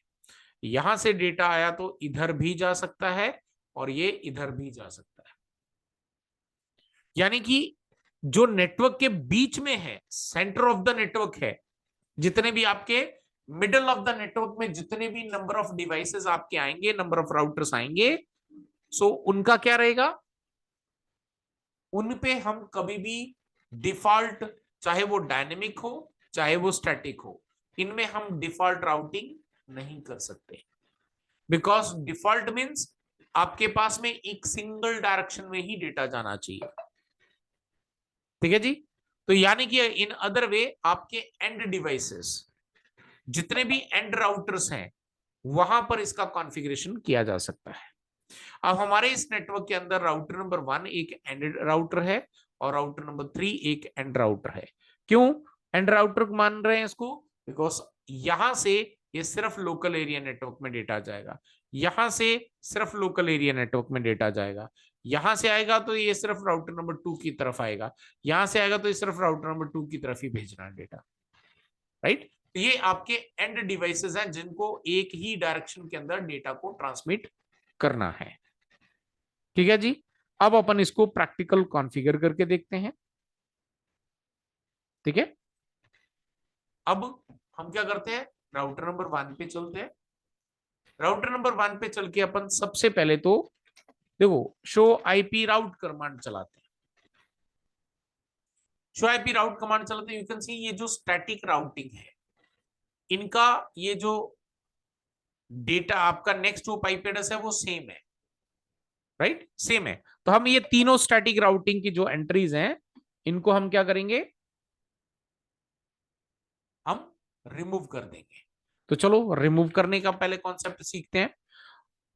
यहां से डेटा आया तो इधर भी जा सकता है और ये इधर भी जा सकता है। यानी कि जो नेटवर्क के बीच में है, सेंटर ऑफ द नेटवर्क है, जितने भी आपके मिडल ऑफ द नेटवर्क में जितने भी नंबर ऑफ डिवाइसेस आपके आएंगे, नंबर ऑफ राउटर्स आएंगे, सो उनका क्या रहेगा, उन पे हम कभी भी डिफॉल्ट, चाहे वो डायनेमिक हो चाहे वो स्टैटिक हो, इनमें हम डिफॉल्ट राउटिंग नहीं कर सकते। बिकॉज डिफॉल्ट मीन्स आपके पास में एक सिंगल डायरेक्शन में ही डेटा जाना चाहिए। ठीक है जी। तो यानी कि इन अदर वे आपके एंड डिवाइसेस, जितने भी एंड राउटर्स हैं, वहां पर इसका कॉन्फ़िगरेशन किया जा सकता है। अब हमारे इस नेटवर्क के अंदर राउटर नंबर 1 एक एंड राउटर है और राउटर नंबर 3 एक एंड राउटर है। क्यों एंड राउटर मान रहे हैं इसको? बिकॉज यहां से ये सिर्फ लोकल एरिया नेटवर्क में डेटा जाएगा, यहां से सिर्फ लोकल एरिया नेटवर्क में डेटा जाएगा, यहां से आएगा तो ये सिर्फ राउटर नंबर 2 की तरफ आएगा, यहां से आएगा तो ये सिर्फ राउटर नंबर 2 की तरफ ही भेजना है डेटा। राइट। तो ये आपके एंड डिवाइसेस हैं जिनको एक ही डायरेक्शन के अंदर डेटा को ट्रांसमिट करना है। ठीक है जी। अब अपन इसको प्रैक्टिकल कॉन्फ़िगर करके देखते हैं। ठीक है। अब हम क्या करते हैं, राउटर नंबर 1 पे चलते हैं। राउटर नंबर 1 पे चल के अपन सबसे पहले तो देखो शो आईपी राउट कमांड चलाते हैं। शो आईपी राउट कमांड चलाते हैं। यू कैन सी ये जो स्टैटिक राउटिंग है, इनका ये जो डेटा आपका नेक्स्ट टू पाइप एड्रेस है वो सेम है। राइट, सेम है। तो हम ये तीनों स्टैटिक राउटिंग की जो एंट्रीज हैं, इनको हम क्या करेंगे, हम रिमूव कर देंगे। तो चलो रिमूव करने का पहले कॉन्सेप्ट सीखते हैं।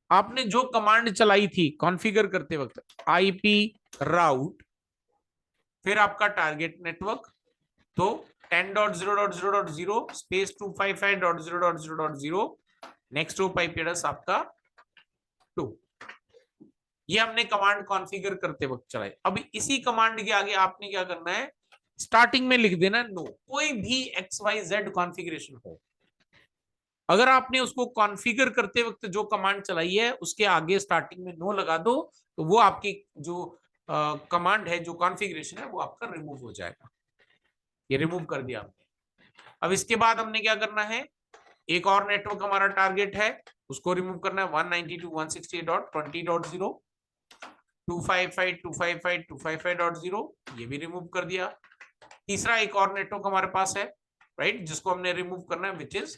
आपने जो कमांड चलाई थी कॉन्फ़िगर करते वक्त, आईपी राउट, फिर आपका टारगेट नेटवर्क, तो 10.0.0.0 space 255.0.0.0 next to pipe address आपका 2। ये हमने कमांड कॉन्फ़िगर करते वक्त चलाई। अब इसी कमांड के आगे आपने क्या करना है, स्टार्टिंग में लिख देना नो। कोई भी XYZ कॉन्फ़िगरेशन हो, अगर आपने उसको कॉन्फ़िगर करते वक्त जो कमांड चलाई है उसके आगे स्टार्टिंग में नो लगा दो, तो वो आपकी जो कमांड है, जो कॉन्फ़िगरेशन है, वो आपका रिमूव हो जाएगा। ये रिमूव कर दिया हमने। अब इसके बाद हमने क्या करना है, एक और नेटवर्क हमारा टारगेट है, उसको रिमूव करना है 192.168.20.0, 255.255.255.0, ये भी रिमूव कर दिया। तीसरा एक और नेटवर्क हमारे पास है, राइट, जिसको हमने रिमूव करना है, विच इज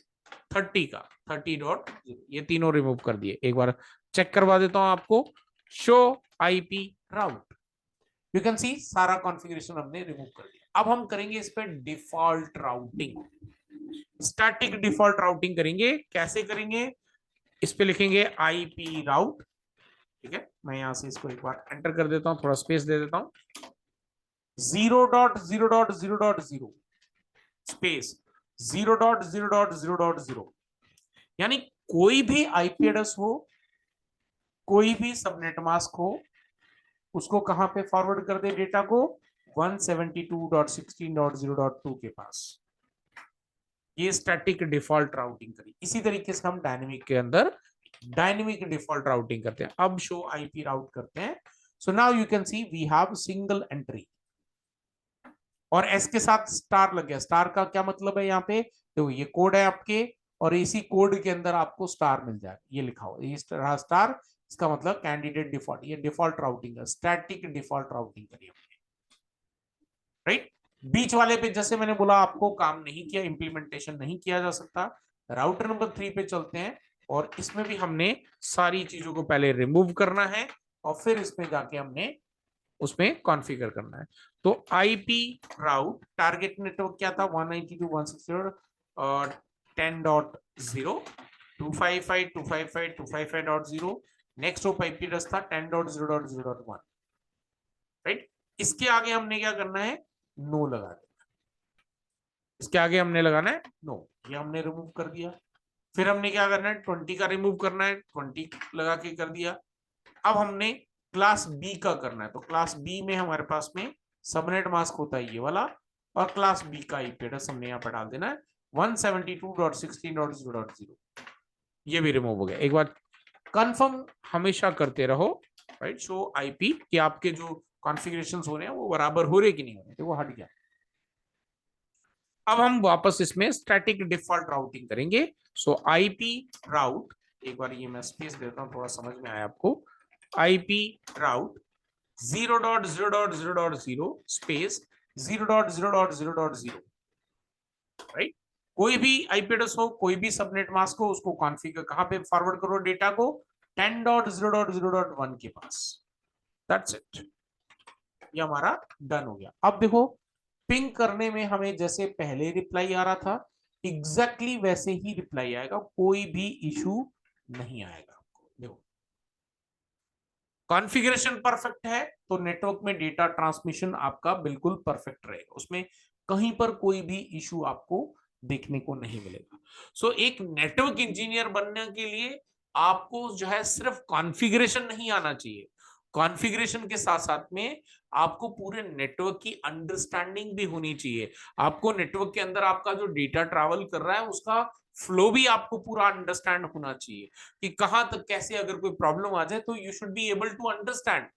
30 का 30.0, ये तीनों रिमूव कर दिए। एक बार चेक करवा देता हूं आपको, show IP route, you can सी सारा कॉन्फ़िगरेशन हमने रिमूव कर दिया। अब हम करेंगे इस पे default routing, static default routing करेंगे। कैसे करेंगे, इस पे लिखेंगे आईपी राउट। ठीक है, मैं यहां से इसको एक बार एंटर कर देता हूं, थोड़ा स्पेस दे देता हूं, 0.0.0.0 स्पेस 0.0.0.0, यानी कोई भी आईपी एड्रेस हो, कोई भी सबनेट मास्क हो, उसको कहां पे फॉरवर्ड कर दे डेटा को, 172.16.0.2 के पास। ये स्टैटिक डिफॉल्ट राउटिंग करी। इसी तरीके से हम डायनेमिक के अंदर डायनेमिक डिफॉल्ट राउटिंग करते हैं। अब शो आईपी राउट करते हैं। So now you can see we have single entry, और एस के साथ स्टार लग गया। स्टार का क्या मतलब है, यहाँ पे देखो ये कोड है आपके, और इसी कोड के अंदर आपको स्टार मिल जाए, ये लिखा हुआ ये स्टार, इसका मतलब कैंडिडेट डिफॉल्ट। ये डिफॉल्ट राउटिंग है, स्टैटिक डिफॉल्ट राउटिंग करिए, राइट। बीच वाले पे जैसे मैंने बोला आपको काम नहीं किया, इंप्लीमेंटेशन नहीं किया जा सकता। राउटर नंबर 3 पे चलते हैं, और इसमें भी हमने सारी चीजों को पहले रिमूव करना है, और फिर इसमें जाके हमने उसमें कॉन्फ़िगर करना है। तो आईपी राउट, टारगेट नेटवर्क क्या था, 192.168.10.0, 255.255.255.0, नेक्स्ट होप आईपी एड्रेस था 10.0.0.1, राइट। इसके आगे हमने क्या करना है, नो लगा देना। इसके आगे हमने लगाना है नो, ये हमने रिमूव कर दिया। फिर हमने क्या करना है, 20 का रिमूव करना है, 20 लगा के कर दिया। अब हमने क्लास बी का करना है, तो क्लास बी में हमारे पास में सबनेट मास्क होता है ये वाला, और क्लास बी का आईपी एड्रेस हमने यहाँ पर डाल देना है 172.16.0.0, ये भी रिमूव हो गया। एक बार कंफर्म हमेशा करते रहो, राइट, शो आईपी, कि आपके जो कॉन्फ़िगरेशंस हो रहे हैं वो बराबर हो रहे कि नहीं हो रहे, वो हट गया। अब हम वापस इसमें स्टैटिक डिफॉल्ट राउटिंग करेंगे। सो आईपी राउट, एक बार ये मैं स्पेस देता हूं, थोड़ा समझ में आया आपको। IP route 0.0.0.0 space 0.0.0.0, right. कोई भी आईपी एड्रेस हो, कोई भी सबनेट मास्क हो, उसको कॉन्फ़िगर कहां पे फॉरवर्ड करो डेटा को, 10.0.0.1 के पास। दैट्स इट, ये हमारा डन हो गया। अब देखो पिंग करने में हमें जैसे पहले रिप्लाई आ रहा था, एग्जैक्टली वैसे ही रिप्लाई आएगा, कोई भी इशू नहीं आएगा। देखो कॉन्फ़िगरेशन परफेक्ट है तो नेटवर्क में डेटा ट्रांसमिशन आपका बिल्कुल परफेक्ट रहेगा, उसमें कहीं पर कोई भी इशू आपको देखने को नहीं मिलेगा। सो एक नेटवर्क इंजीनियर बनने के लिए आपको जो है सिर्फ कॉन्फ़िगरेशन नहीं आना चाहिए, कॉन्फ़िगरेशन के साथ साथ में आपको पूरे नेटवर्क की अंडरस्टैंडिंग भी होनी चाहिए। आपको नेटवर्क के अंदर आपका जो डेटा ट्रैवल कर रहा है उसका फ्लो भी आपको पूरा अंडरस्टैंड होना चाहिए कि कहां तक कैसे अगर कोई प्रॉब्लम आ जाए तो you should be able to understand.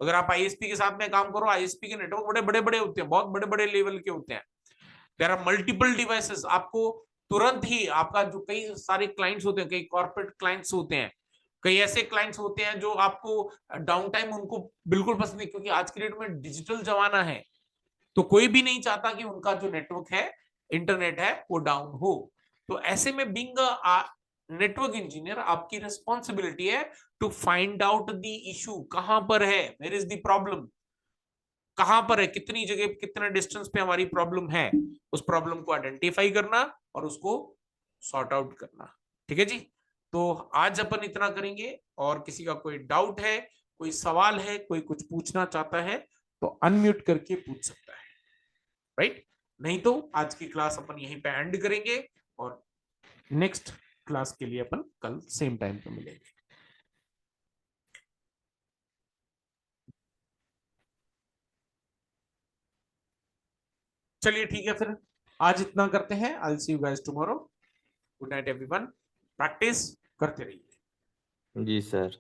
अगर आप आईएसपी के साथ में काम करो, आईएसपी के नेटवर्क बड़े बड़े बड़े होते हैं, बहुत बड़े बड़े लेवल के होते हैं, देयर आर मल्टीपल डिवाइसेस। आपको तुरंत ही आपका जो कई सारे क्लाइंट्स होते हैं, कई कॉर्पोरेट क्लाइंट्स होते हैं, कई ऐसे क्लाइंट्स होते हैं जो आपको डाउन टाइम उनको बिल्कुल पसंद नहीं, क्योंकि आज के डेट में डिजिटल जमाना है तो कोई भी नहीं चाहता कि उनका जो नेटवर्क है, इंटरनेट है, वो डाउन हो। तो ऐसे में बीइंग अ नेटवर्क इंजीनियर आपकी रिस्पॉन्सिबिलिटी है to find out the issue, कहां पर है, वेयर इज द प्रॉब्लम, कहां पर है, कितनी जगह कितना डिस्टेंस पे हमारी प्रॉब्लम है, उस प्रॉब्लम को आइडेंटिफाई करना और उसको सॉर्ट आउट करना। ठीक है जी, तो आज अपन इतना करेंगे, और किसी का कोई डाउट है, कोई सवाल है, कोई कुछ पूछना चाहता है तो अनम्यूट करके पूछ सकता है, राइट। नहीं तो आज की क्लास अपन यहीं पे एंड करेंगे और नेक्स्ट क्लास के लिए अपन कल सेम टाइम पे मिलेंगे। चलिए ठीक है, फिर आज इतना करते हैं। I will see you guys tomorrow. Good night everyone, practice करते रहिए। जी सर।